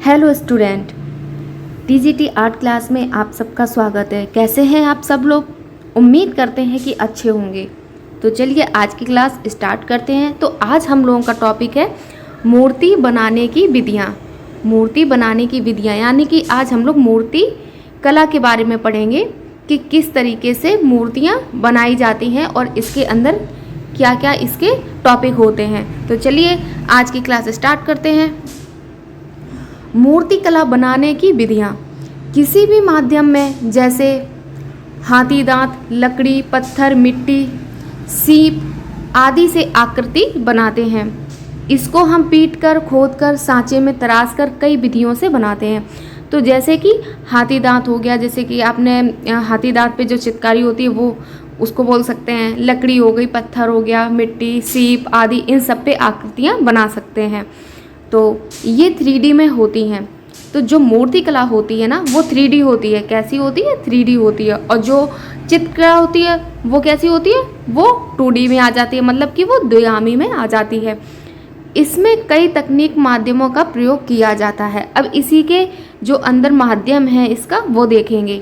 Hello student, TGT art class में आप सबका स्वागत है। कैसे हैं आप सब लोग? उम्मीद करते हैं कि अच्छे होंगे। तो चलिए आज की क्लास स्टार्ट करते हैं। तो आज हम लोगों का टॉपिक है मूर्ति बनाने की विधियाँ। मूर्ति बनाने की विधियाँ यानी कि आज हम लोग मूर्ति कला के बारे में पढ़ेंगे कि किस तरीके से मूर्तियाँ बनाई जाती हैं और इसके अंदर क्या क्या इसके टॉपिक होते हैं। तो चलिए आज की क्लास स्टार्ट करते हैं। मूर्ति कला बनाने की विधियाँ किसी भी माध्यम में, जैसे हाथी दांत, लकड़ी, पत्थर, मिट्टी, सीप आदि से आकृति बनाते हैं। इसको हम पीटकर, खोदकर, सांचे में तराशकर कई विधियों से बनाते हैं। तो जैसे कि हाथी दांत हो गया, जैसे कि आपने हाथी दांत पे जो चित्रकारी होती है वो उसको बोल सकते हैं। लकड़ी हो गई, पत्थर हो गया, मिट्टी, सीप आदि इन सब पे आकृतियाँ बना सकते हैं। तो ये 3D में होती हैं। तो जो मूर्ति कला होती है ना वो 3D होती है। कैसी होती है? 3D होती है। और जो चित्रकला होती है वो कैसी होती है? वो 2D में आ जाती है, मतलब कि वो द्विआयामी में आ जाती है। इसमें कई तकनीक माध्यमों का प्रयोग किया जाता है। अब इसी के जो अंदर माध्यम है इसका वो देखेंगे।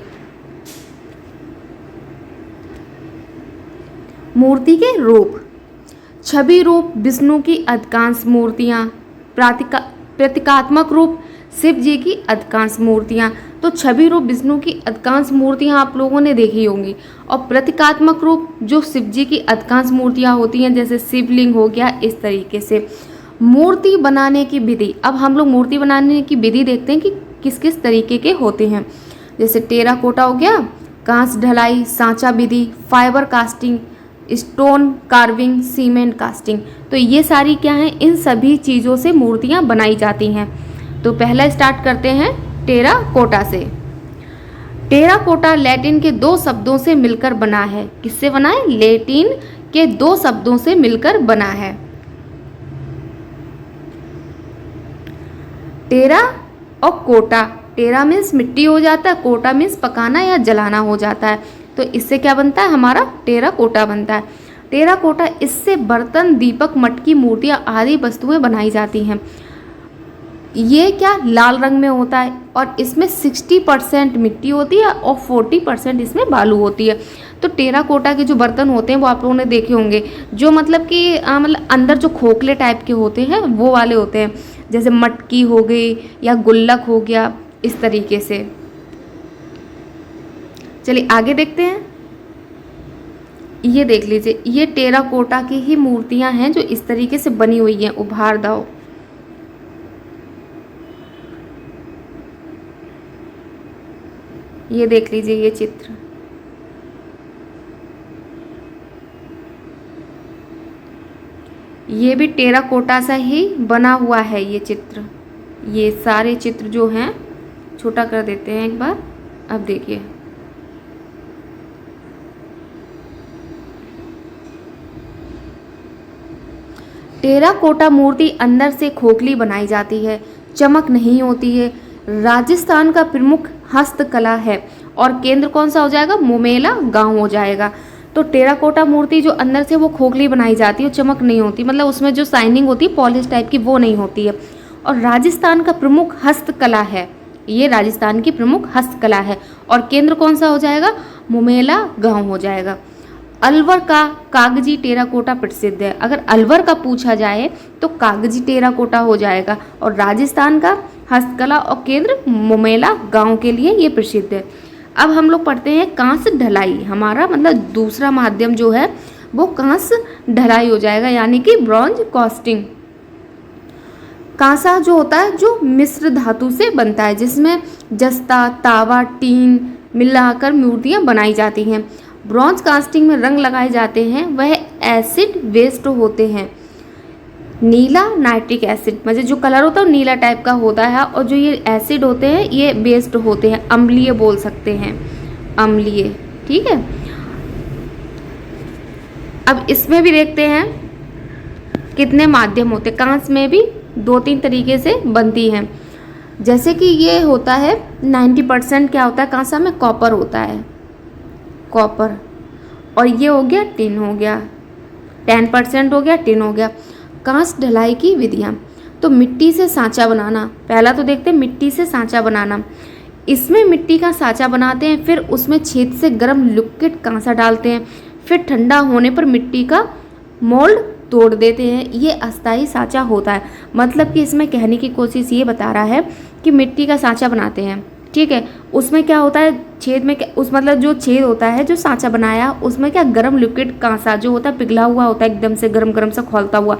मूर्ति के रूप, छवि रूप विष्णु की अधिकांश मूर्तियाँ, प्रतीकात्मक रूप शिव जी की अधिकांश मूर्तियाँ। तो छवि रूप विष्णु की अधिकांश मूर्तियाँ आप लोगों ने देखी होंगी, और प्रतीकात्मक रूप जो शिव जी की अधिकांश मूर्तियाँ होती हैं, जैसे शिवलिंग हो गया। इस तरीके से मूर्ति बनाने की विधि, अब हम लोग मूर्ति बनाने की विधि देखते हैं कि किस किस तरीके के होते हैं। जैसे टेराकोटा हो गया, कांच ढलाई, सांचा विधि, fibre casting, stone carving, cement casting. तो ये सारी क्या हैं? इन सभी चीज़ों से मूर्तियाँ बनाई जाती हैं। तो पहला स्टार्ट करते हैं टेराकोटा से। टेराकोटा लैटिन के 2 शब्दों से मिलकर बना है। किससे बना है? लैटिन के 2 शब्दों से मिलकर बना है। टेरा और कोटा। टेरा मीन्स मिट्टी हो जाता है, कोटा मीन्स पकाना या जलाना हो जाता है। तो इससे क्या बनता है? हमारा टेराकोटा बनता है। टेराकोटा, इससे बर्तन, दीपक, मटकी, मूर्तियाँ आदि वस्तुएं बनाई जाती हैं। ये क्या लाल रंग में होता है और इसमें 60% मिट्टी होती है और 40% इसमें बालू होती है। तो टेराकोटा के जो बर्तन होते हैं वो आप लोगों ने देखे होंगे, जो मतलब कि मतलब अंदर जो खोखले टाइप के होते हैं वो वाले होते हैं, जैसे मटकी हो गई या गुल्लक हो गया, इस तरीके से। चलिए आगे देखते हैं। ये देख लीजिए, ये टेराकोटा की ही मूर्तियां हैं जो इस तरीके से बनी हुई हैं। उभार दाव, ये देख लीजिए ये चित्र। ये भी टेराकोटा सा ही बना हुआ है ये चित्र। ये सारे चित्र जो हैं, छोटा कर देते हैं एक बार। अब देखिए, टेराकोटा मूर्ति अंदर से खोखली बनाई जाती है, चमक नहीं होती है। राजस्थान का प्रमुख हस्तकला है और केंद्र कौन सा हो जाएगा? मोमेला गांव हो जाएगा। तो टेराकोटा मूर्ति जो अंदर से वो खोखली बनाई जाती है, चमक नहीं होती, मतलब उसमें जो शाइनिंग होती है पॉलिश टाइप की वो नहीं होती है। और राजस्थान का प्रमुख हस्तकला है, ये राजस्थान की प्रमुख हस्तकला है। और केंद्र कौन सा हो जाएगा? मोमेला गांव हो जाएगा। अलवर का कागजी टेराकोटा प्रसिद्ध है। अगर अलवर का पूछा जाए तो कागजी टेराकोटा हो जाएगा। और राजस्थान का हस्तकला और केंद्र मोमेला गांव के लिए ये प्रसिद्ध है। अब हम लोग पढ़ते हैं कांस ढलाई। हमारा मतलब दूसरा माध्यम जो है वो कांस ढलाई हो जाएगा, यानी कि ब्रॉन्ज कास्टिंग। कांसा जो होता है जो मिश्र धातु से बनता है, जिसमें जस्ता, तावा, टीन मिलाकर मूर्तियाँ बनाई जाती हैं। ब्रॉन्ज कास्टिंग में रंग लगाए जाते हैं, वह एसिड वेस्ट होते हैं। नीला नाइट्रिक एसिड, मतलब जो कलर होता है वो नीला टाइप का होता है, और जो ये एसिड होते हैं ये वेस्ट होते हैं, अम्लीय बोल सकते हैं, अम्लीय। ठीक है, अब इसमें भी देखते हैं कितने माध्यम होते हैं। कांच में भी 2-3 तरीके से बनती हैं। जैसे कि ये होता है 90% क्या होता है कांसा में? कॉपर होता है, कॉपर। और ये हो गया टिन हो गया, 10% हो गया टिन हो गया। कांच ढलाई की विधियाँ, तो मिट्टी से सांचा बनाना, पहला तो देखते हैं मिट्टी से सांचा बनाना। इसमें मिट्टी का सांचा बनाते हैं, फिर उसमें छेद से गर्म लिक्विड कांसा डालते हैं, फिर ठंडा होने पर मिट्टी का मोल्ड तोड़ देते हैं। ये अस्थाई सांचा होता है। मतलब कि इसमें कहने की कोशिश ये बता रहा है कि मिट्टी का सांचा बनाते हैं, ठीक है। उसमें क्या होता है, छेद में उस मतलब जो छेद होता है, जो सांचा बनाया, उसमें क्या गर्म लिक्विड कांसा जो होता है, पिघला हुआ होता है, एकदम से गरम गरम सा खौलता हुआ,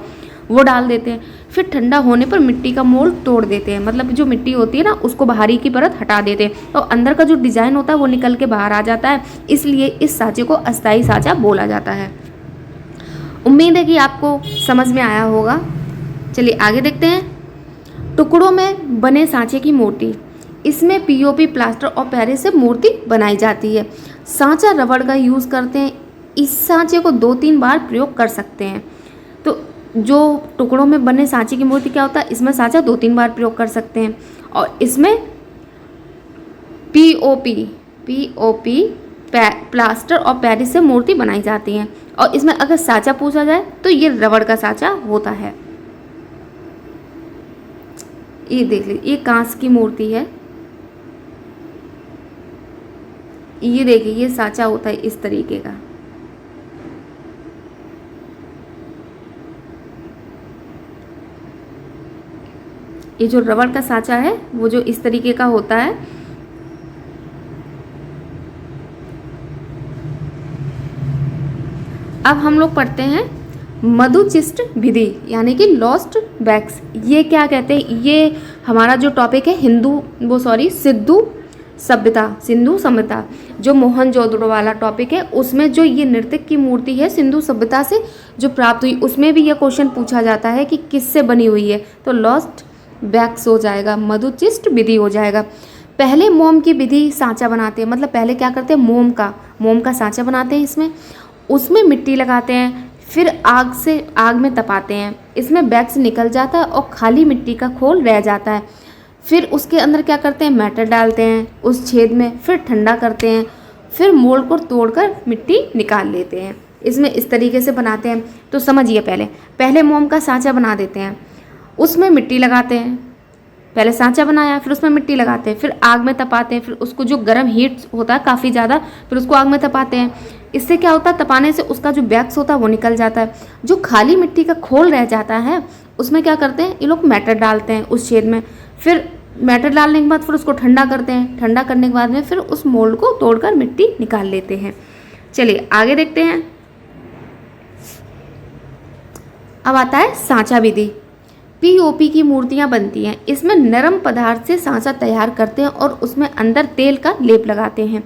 वो डाल देते हैं। फिर ठंडा होने पर मिट्टी का मोल्ड तोड़ देते हैं। मतलब जो मिट्टी होती है ना, उसको बाहरी की परत हटा देते हैं और अंदर का जो डिज़ाइन होता है वो निकल के बाहर आ जाता है। इसलिए इस सांचे को अस्थाई सांचा बोला जाता है। उम्मीद है कि आपको समझ में आया होगा। चलिए आगे देखते हैं। टुकड़ों में बने सांचे की मूर्ति। इसमें पीओपी, प्लास्टर और पैरे से मूर्ति बनाई जाती है। सांचा रबड़ का यूज़ करते हैं। इस सांचे को 2-3 बार प्रयोग कर सकते हैं। तो जो टुकड़ों में बने सांचे की मूर्ति क्या होता है, इसमें सांचा 2-3 बार प्रयोग कर सकते हैं। और इसमें पीओपी, प्लास्टर और पैरिस से मूर्ति बनाई जाती है। और इसमें अगर सांचा पूछा जाए तो ये रबड़ का सांचा होता है। ये देख लीजिए, ये कांच की मूर्ति है। ये देखिए, ये सांचा होता है इस तरीके का। ये जो रबड़ का सांचा है वो जो इस तरीके का होता है। अब हम लोग पढ़ते हैं मधुचिष्ट विधि, यानी कि लॉस्ट वैक्स। ये क्या कहते हैं, ये हमारा जो टॉपिक है सिंधु सभ्यता, जो मोहनजोदड़ो वाला टॉपिक है, उसमें जो ये नृत्य की मूर्ति है सिंधु सभ्यता से जो प्राप्त हुई, उसमें भी ये क्वेश्चन पूछा जाता है कि किससे बनी हुई है। तो लॉस्ट वैक्स हो जाएगा, मधुचिष्ट विधि हो जाएगा। पहले मोम की विधि सांचा बनाते हैं। मतलब पहले क्या करते हैं, मोम का सांचा बनाते हैं। उसमें मिट्टी लगाते हैं, फिर आग में तपाते हैं। इसमें वैक्स निकल जाता है और खाली मिट्टी का खोल रह जाता है। फिर उसके अंदर क्या करते हैं, मैटर डालते हैं उस छेद में, फिर ठंडा करते हैं, फिर मोल्ड को तोड़कर मिट्टी निकाल लेते हैं। इसमें इस तरीके से बनाते हैं। तो समझिए, पहले मोम का सांचा बना देते हैं, उसमें मिट्टी लगाते हैं। पहले सांचा बनाया, फिर उसमें मिट्टी लगाते हैं, फिर आग में तपाते हैं, फिर उसको जो गर्म हीट होता है काफ़ी ज़्यादा, फिर उसको आग में तपाते हैं। इससे क्या होता है, तपाने से उसका जो वैक्स होता है वो निकल जाता है। जो खाली मिट्टी का खोल रह जाता है उसमें क्या करते हैं, ये लोग मैटर डालते हैं उस छेद में। फिर मैटर डालने के बाद फिर उसको ठंडा करते हैं। ठंडा करने के बाद में फिर उस मोल्ड को तोड़कर मिट्टी निकाल लेते हैं। चलिए आगे देखते हैं। अब आता है सांचा विधि। पीओपी की मूर्तियां बनती हैं। इसमें नरम पदार्थ से सांचा तैयार करते हैं और उसमें अंदर तेल का लेप लगाते हैं।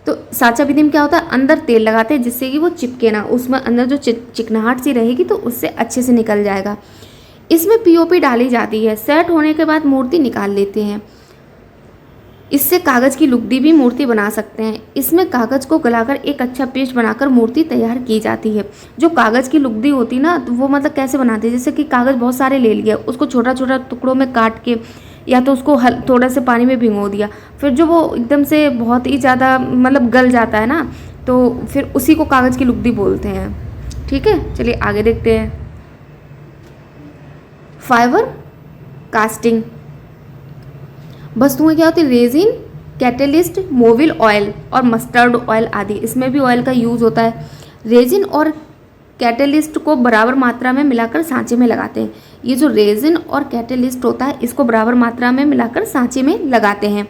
तो सांचा विधि में क्या होता है, अंदर तेल लगाते हैं जिससे कि वो चिपके ना, उसमें अंदर जो चिकनाहट सी रहेगी तो उससे अच्छे से निकल जाएगा। इसमें पीओपी डाली जाती है। सेट होने के बाद मूर्ति निकाल लेते हैं। इससे कागज़ की लुगदी भी मूर्ति बना सकते हैं। इसमें कागज़ को गलाकर एक अच्छा पेस्ट बनाकर मूर्ति तैयार की जाती है। जो कागज़ की लुगदी होती ना, तो वो मतलब कैसे बनाते हैं, जैसे कि कागज़ बहुत सारे ले लिया, उसको छोटा छोटा टुकड़ों में काट के या तो उसको थोड़ा से पानी में भिगो दिया, फिर जो वो एकदम से बहुत ही ज़्यादा मतलब गल जाता है ना, तो फिर उसी को कागज़ की लुगदी बोलते हैं। ठीक है, चलिए आगे देखते हैं। फाइबर कास्टिंग वस्तुएं क्या होती है, रेजिन, कैटलिस्ट, मोबिल ऑयल और मस्टर्ड ऑयल आदि। इसमें भी ऑयल का यूज़ होता है। रेजिन और कैटलिस्ट को बराबर मात्रा में मिलाकर सांचे में लगाते हैं। ये जो रेजिन और कैटलिस्ट होता है इसको बराबर मात्रा में मिलाकर सांचे में लगाते हैं।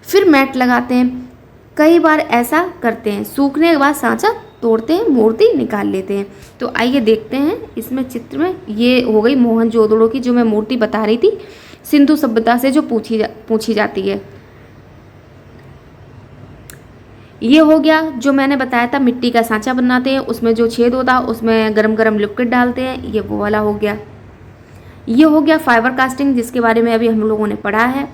फिर मैट लगाते हैं। कई बार ऐसा करते हैं। सूखने के बाद सांचा तोड़ते हैं, मूर्ति निकाल लेते हैं। तो आइए देखते हैं इसमें चित्र में। ये हो गई मोहनजोदड़ो की जो मैं मूर्ति बता रही थी, सिंधु सभ्यता से जो पूछी जाती है। ये हो गया जो मैंने बताया था, मिट्टी का सांचा बनाते हैं, उसमें जो छेद होता है उसमें गरम गरम लिक्विड डालते हैं, ये वो वाला हो गया। ये हो गया फाइबर कास्टिंग, जिसके बारे में अभी हम लोगों ने पढ़ा है।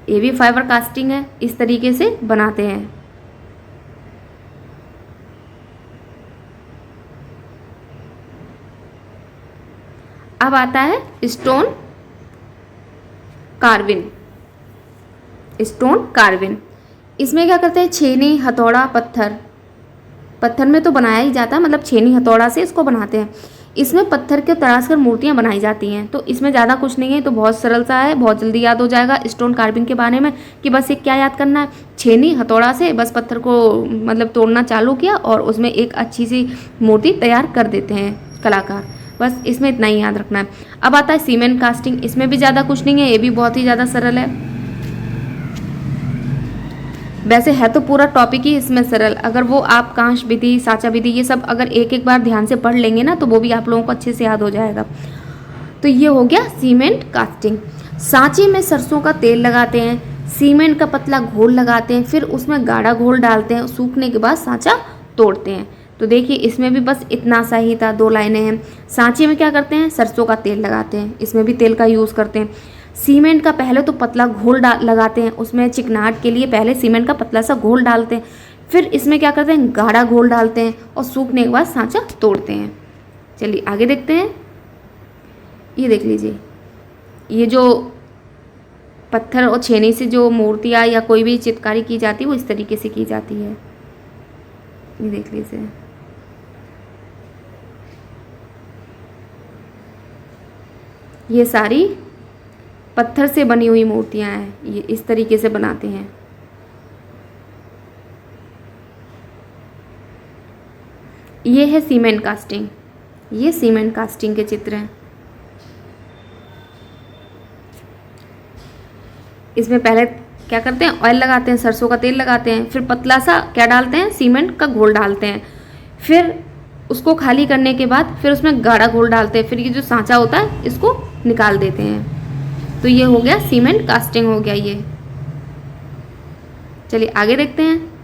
ये भी फाइबर कास्टिंग है, इस तरीके से बनाते हैं। अब आता है स्टोन कार्विन। इसमें क्या करते हैं, छेनी, हथौड़ा, पत्थर में तो बनाया ही जाता है, मतलब छेनी हथौड़ा से इसको बनाते हैं। इसमें पत्थर के तराश कर मूर्तियाँ बनाई जाती हैं। तो इसमें ज़्यादा कुछ नहीं है, तो बहुत सरल सा है, बहुत जल्दी याद हो जाएगा स्टोन कार्विंग के बारे में कि बस ये क्या याद करना है, छेनी हथौड़ा से बस पत्थर को मतलब तोड़ना चालू किया और उसमें एक अच्छी सी मूर्ति तैयार कर देते हैं कलाकार। बस इसमें इतना ही याद रखना है। अब आता है सीमेंट कास्टिंग। इसमें भी ज़्यादा कुछ नहीं है, ये भी बहुत ही ज़्यादा सरल है। वैसे है तो पूरा टॉपिक ही इसमें सरल, अगर वो आप कांच विधि, साँचा विधि, ये सब अगर एक एक बार ध्यान से पढ़ लेंगे ना तो वो भी आप लोगों को अच्छे से याद हो जाएगा। तो ये हो गया सीमेंट कास्टिंग। सांचे में सरसों का तेल लगाते हैं, सीमेंट का पतला घोल लगाते हैं, फिर उसमें गाढ़ा घोल डालते हैं, सूखने के बाद सांचा तोड़ते हैं। तो देखिए इसमें भी बस इतना सा ही था, 2 लाइनें हैं। सांचे में क्या करते हैं, सरसों का तेल लगाते हैं, इसमें भी तेल का यूज़ करते हैं। सीमेंट का पहले तो पतला घोल लगाते हैं, उसमें चिकनाहट के लिए पहले सीमेंट का पतला सा घोल डालते हैं, फिर इसमें क्या करते हैं, गाढ़ा घोल डालते हैं और सूखने के बाद सांचा तोड़ते हैं। चलिए आगे देखते हैं। ये देख लीजिए, ये जो पत्थर और छेनी से जो मूर्तियाँ या कोई भी चित्रकारी की जाती है वो इस तरीके से की जाती है। ये देख लीजिए, ये सारी पत्थर से बनी हुई मूर्तियां हैं, ये इस तरीके से बनाते हैं। ये है सीमेंट कास्टिंग, ये सीमेंट कास्टिंग के चित्र हैं। इसमें पहले क्या करते हैं, ऑयल लगाते हैं, सरसों का तेल लगाते हैं, फिर पतला सा क्या डालते हैं, सीमेंट का घोल डालते हैं, फिर उसको खाली करने के बाद फिर उसमें गाढ़ा घोल डालते हैं, फिर ये जो सांचा होता है इसको निकाल देते हैं। तो ये हो गया सीमेंट कास्टिंग हो गया ये। चलिए आगे देखते हैं।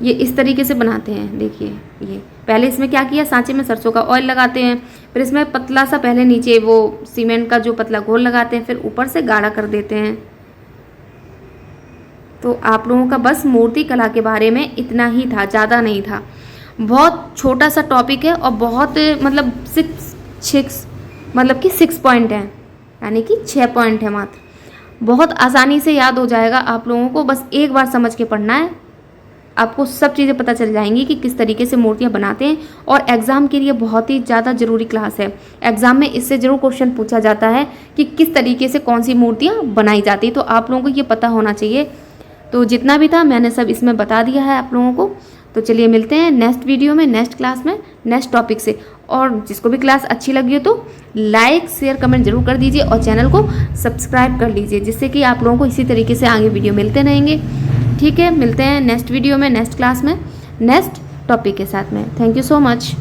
ये इस तरीके से बनाते हैं। देखिए ये पहले इसमें क्या किया, सांचे में सरसों का ऑयल लगाते हैं, फिर इसमें पतला सा पहले नीचे वो सीमेंट का जो पतला घोल लगाते हैं, फिर ऊपर से गाढ़ा कर देते हैं। तो आप लोगों का बस मूर्ति कला के बारे में इतना ही था, ज़्यादा नहीं था। बहुत छोटा सा टॉपिक है और बहुत मतलब 6 पॉइंट हैं, यानी कि 6 पॉइंट है मात्र। बहुत आसानी से याद हो जाएगा आप लोगों को, बस एक बार समझ के पढ़ना है, आपको सब चीज़ें पता चल जाएंगी कि किस तरीके से मूर्तियाँ बनाते हैं। और एग्ज़ाम के लिए बहुत ही ज़्यादा ज़रूरी क्लास है। एग्ज़ाम में इससे ज़रूर क्वेश्चन पूछा जाता है कि किस तरीके से कौन सी मूर्तियाँ बनाई जाती है, तो आप लोगों को ये पता होना चाहिए। तो जितना भी था मैंने सब इसमें बता दिया है आप लोगों को। तो चलिए मिलते हैं नेक्स्ट वीडियो में, नेक्स्ट क्लास में, नेक्स्ट टॉपिक से। और जिसको भी क्लास अच्छी लगी हो तो लाइक शेयर कमेंट जरूर कर दीजिए और चैनल को सब्सक्राइब कर लीजिए, जिससे कि आप लोगों को इसी तरीके से आगे वीडियो मिलते रहेंगे। ठीक है, मिलते हैं नेक्स्ट वीडियो में, नेक्स्ट क्लास में, नेक्स्ट टॉपिक के साथ में। Thank you so much.